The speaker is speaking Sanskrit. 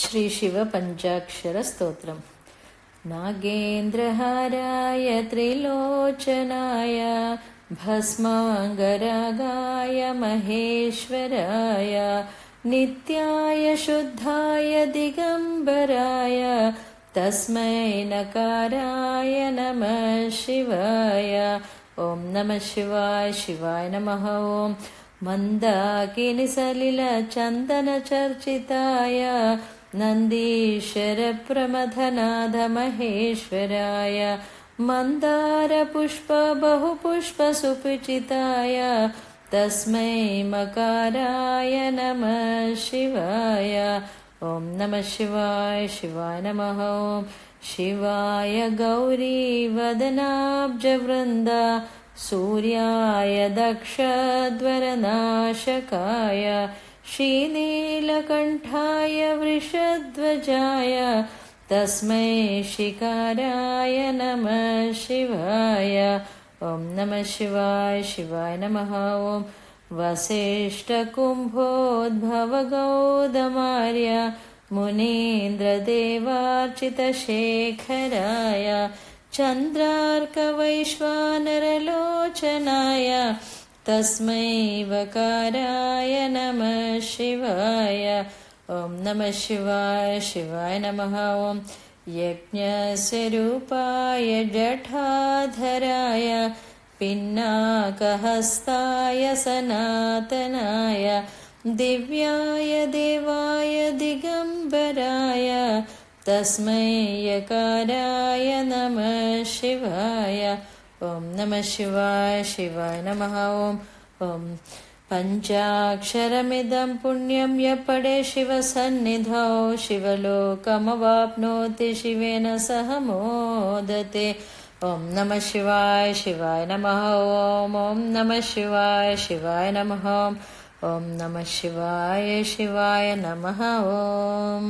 श्री शिव पंचाक्षर स्तोत्रम। नागेन्द्रहाराय त्रिलोचनाय भस्मांगरागाय महेश्वराय नित्याय शुद्धाय दिगंबराय तस्मै नकाराय नमः शिवाय। ओम नमः शिवाय। शिवाय नमः। ओम मंदाकिनी सलिल चंदन चर्चिताय नंदीश्वर प्रमथनाद महेश्वराय मंदार पुष्प बहुपुष्प सुपूजिताय तस्मै मकाराय नमः शिवाय। ओम नमः शिवाय। शिवाय नमः। ओम शिवाय गौरी वदनाब्जवृन्दा सूर्याय दक्षध्वरनाशकाय श्रीनीलकण्ठाय वृषध्वजाय तस्मै शिकाराय नमः शिवाय। ओम नमः शिवाय। शिवाय नमः। ओम वसिष्ठकुम्भोद्भवगौतमार्य मुनीन्द्रदेवार्चितशेखराय चन्द्रार्कवैश्वानरलोचनाय तस्मै वकाराय नमः शिवाय। ओम नमः शिवाय। शिवाय नमः। ओम यज्ञस्वरूपाय जटाधराय पिनाकहस्ताय सनातनाय दिव्याय देवाय दिगंबराय तस्मै यकाराय नमः शिवाय। ओम नमः शिवाय। शिवाय नमः। ओम पंचाक्षरमिदं पुण्यं य पठे शिवसन्निधौ शिवलोकमवाप्नोति शिवेन सह मोदते। ओम नमः शिवाय। शिवाय नमः। ओम नमः शिवाय। शिवाय नमः। ओम नमः शिवाय। शिवाय नमः। ओम